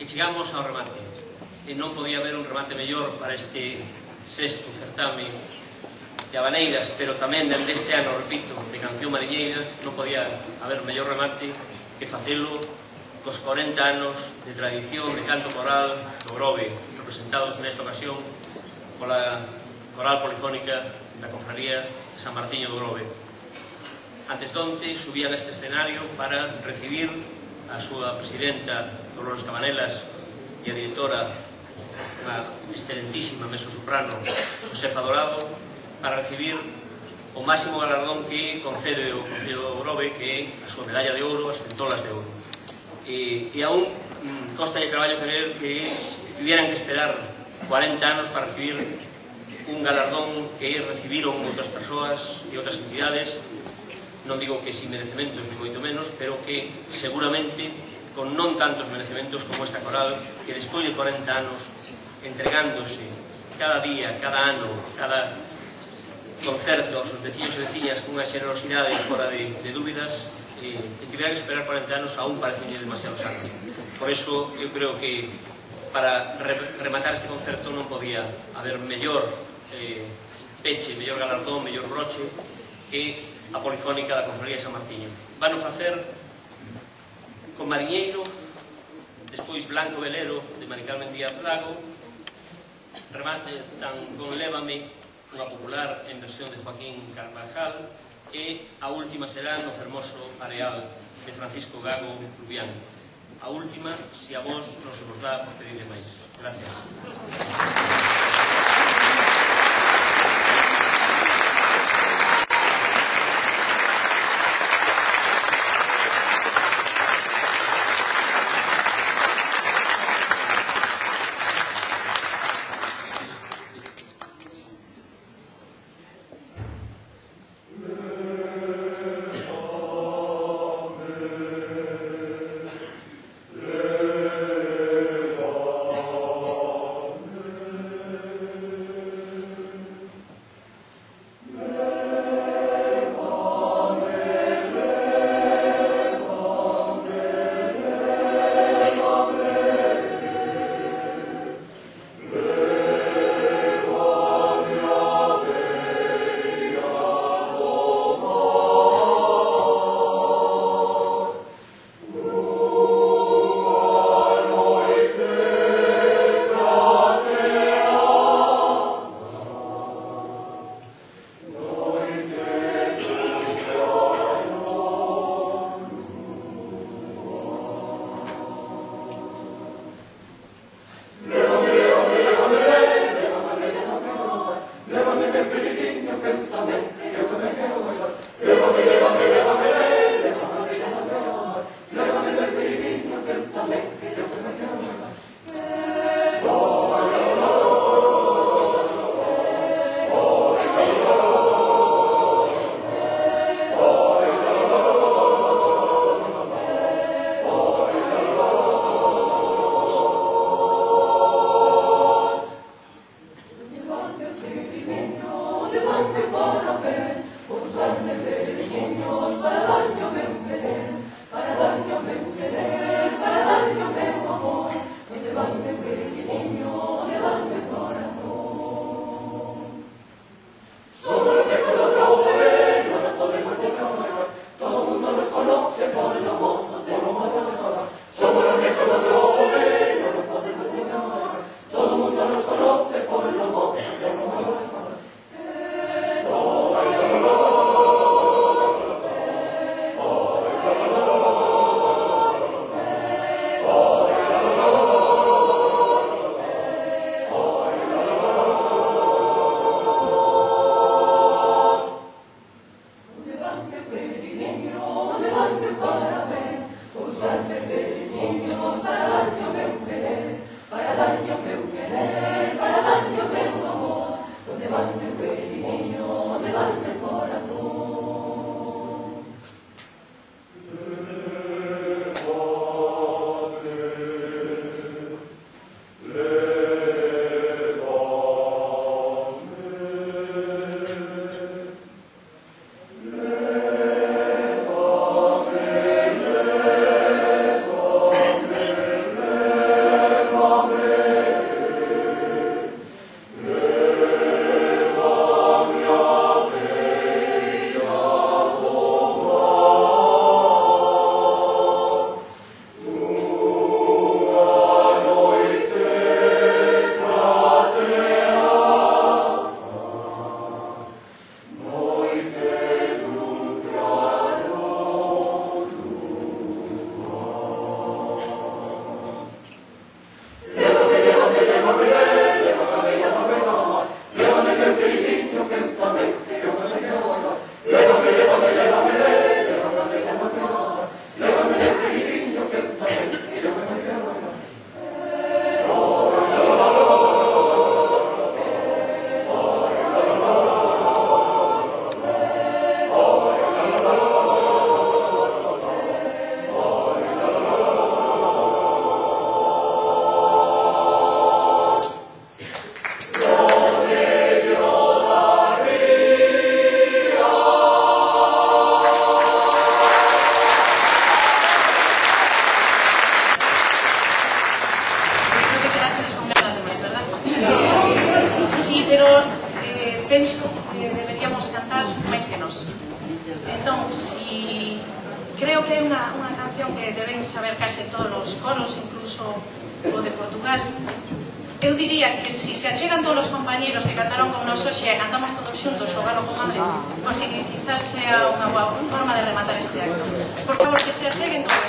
E chegamos ao remate. E non podía haber un remate mellor para este sexto certame de habaneiras, pero tamén dende este ano, repito, de canción mariñeira, non podía haber mellor remate que facelo cos 40 anos de tradición de canto coral do Grove, representados nesta ocasión pola Coral Polifónica da Confraría San Martiño do Grove. Antes donte subían a este escenario para recibir a súa presidenta Dolores Cabanelas e a directora, unha excelentísima mezzosoprano, Josefa Dorado, para recibir o máximo galardón que concede o Concello do Grove, que é a súa medalla de ouro, as centolas de ouro. E aún costa de traballo creer que tuvieran que esperar 40 anos para recibir un galardón que recibiron outras persoas e outras entidades, non digo que sin merecementos ni moito menos, pero que seguramente con non tantos merecementos como esta coral, que despois de 40 anos entregándose cada día, cada ano, cada concerto aos veciños e veciñas con unha xenerosidade fora de dúbidas, que tiveran que esperar 40 anos aún parecen demasiado anos. Por eso eu creo que para rematar este concerto non podía haber mellor peche, mellor galardón, mellor broche que a Polifónica da Confraría de San Martiño. Van facer con Mariñeiro, despois Blanco Velero de Mari Carmen Díaz Lago, remate tan con Lévame, unha popular en versión de Joaquín Carvajal, e a última será no fermoso Areal de Francisco Gago Lubián. A última, se a vos non se vos dá por pedirle máis. Gracias. saber case todos os coros, incluso o de Portugal. Eu diría que se achegan todos os compañeros que cantaron con nos hoxe e cantamos todos xuntos o Galo Comadre, porque quizás sea unha boa forma de rematar este acto. Por favor, que se acheguen todos.